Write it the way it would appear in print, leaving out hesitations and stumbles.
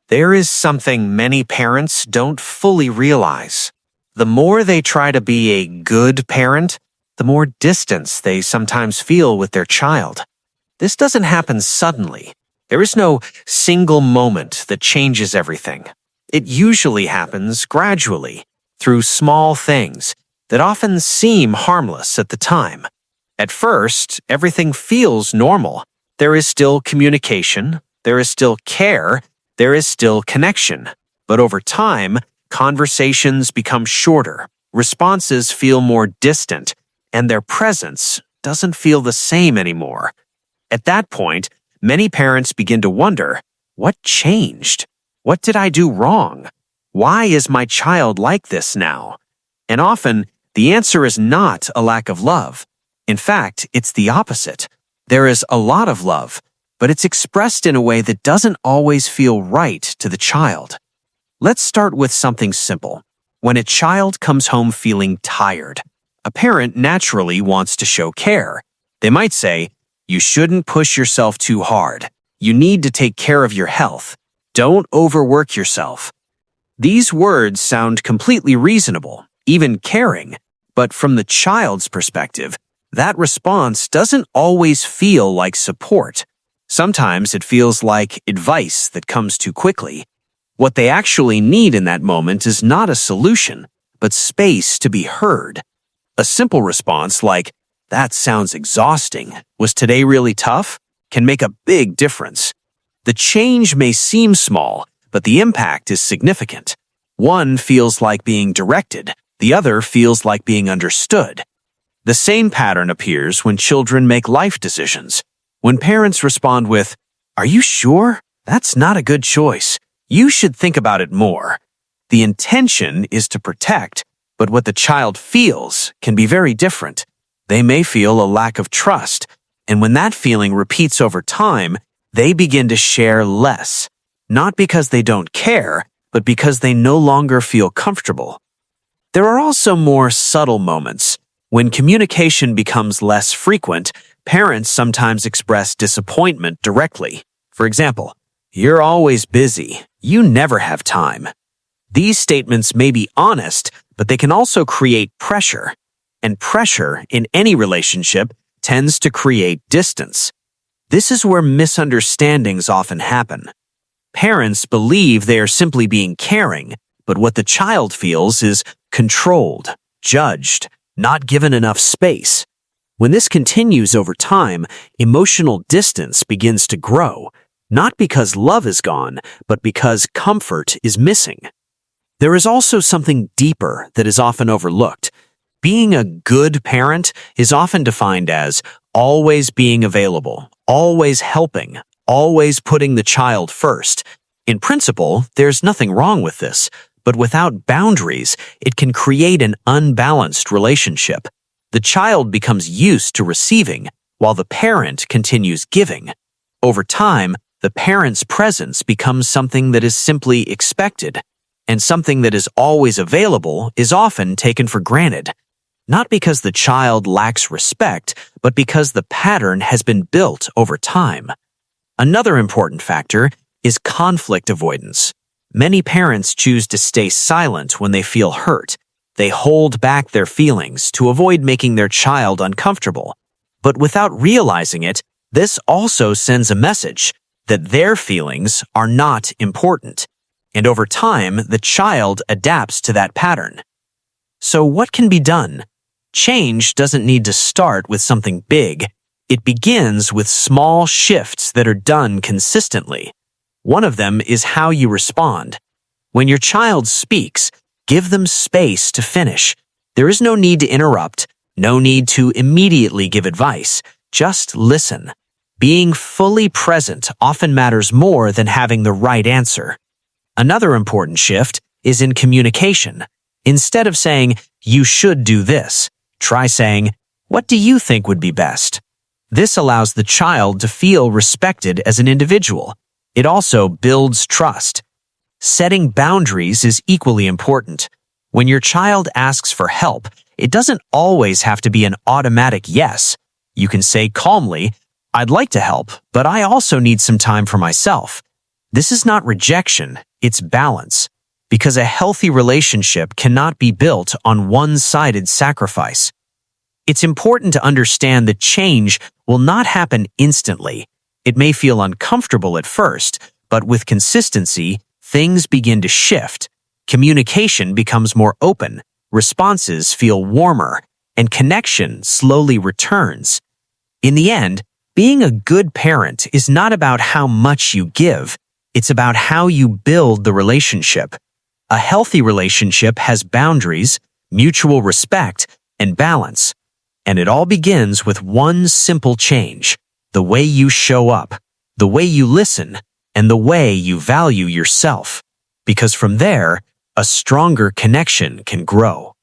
There is something many parents don't fully realize. The more they try to be a good parent, the more distance they sometimes feel with their child. This doesn't happen suddenly. There is no single moment that changes everything. It usually happens gradually, through small things that often seem harmless at the time. At first, everything feels normal. There is still communication, there is still care, there is still connection. But over time, conversations become shorter, responses feel more distant, and their presence doesn't feel the same anymore. At that point, many parents begin to wonder, what changed? What did I do wrong? Why is my child like this now? And often, the answer is not a lack of love. In fact, it's the opposite. There is a lot of love, but it's expressed in a way that doesn't always feel right to the child. Let's start with something simple. When a child comes home feeling tired, a parent naturally wants to show care. They might say, "You shouldn't push yourself too hard. You need to take care of your health. Don't overwork yourself." These words sound completely reasonable, even caring, but from the child's perspective, that response doesn't always feel like support. Sometimes it feels like advice that comes too quickly. What they actually need in that moment is not a solution, but space to be heard. A simple response like, "That sounds exhausting. Was today really tough?" can make a big difference. The change may seem small, but the impact is significant. One feels like being directed, the other feels like being understood. The same pattern appears when children make life decisions. When parents respond with, "Are you sure? That's not a good choice. You should think about it more." The intention is to protect, but what the child feels can be very different. They may feel a lack of trust, and when that feeling repeats over time, they begin to share less, not because they don't care, but because they no longer feel comfortable. There are also more subtle moments. When communication becomes less frequent, parents sometimes express disappointment directly. For example, "You're always busy. You never have time." These statements may be honest, but they can also create pressure. And pressure in any relationship tends to create distance. This is where misunderstandings often happen. Parents believe they are simply being caring, but what the child feels is controlled, judged, not given enough space. When this continues over time, emotional distance begins to grow, not because love is gone, but because comfort is missing. There is also something deeper that is often overlooked. Being a good parent is often defined as always being available, always helping, always putting the child first. In principle, there's nothing wrong with this, but without boundaries, it can create an unbalanced relationship. The child becomes used to receiving, while the parent continues giving. Over time, the parent's presence becomes something that is simply expected, and something that is always available is often taken for granted. Not because the child lacks respect, but because the pattern has been built over time. Another important factor is conflict avoidance. Many parents choose to stay silent when they feel hurt. They hold back their feelings to avoid making their child uncomfortable. But without realizing it, this also sends a message that their feelings are not important. And over time, the child adapts to that pattern. So what can be done? Change doesn't need to start with something big. It begins with small shifts that are done consistently. One of them is how you respond. When your child speaks, give them space to finish. There is no need to interrupt, no need to immediately give advice. Just listen. Being fully present often matters more than having the right answer. Another important shift is in communication. Instead of saying, "You should do this," try saying, "What do you think would be best?" This allows the child to feel respected as an individual. It also builds trust. Setting boundaries is equally important. When your child asks for help, it doesn't always have to be an automatic yes. You can say calmly, "I'd like to help, but I also need some time for myself." This is not rejection, it's balance, because a healthy relationship cannot be built on one-sided sacrifice. It's important to understand that change will not happen instantly. It may feel uncomfortable at first, but with consistency, things begin to shift. Communication becomes more open, responses feel warmer, and connection slowly returns. In the end, being a good parent is not about how much you give, it's about how you build the relationship. A healthy relationship has boundaries, mutual respect, and balance. And it all begins with one simple change: the way you show up, the way you listen, and the way you value yourself. Because from there, a stronger connection can grow.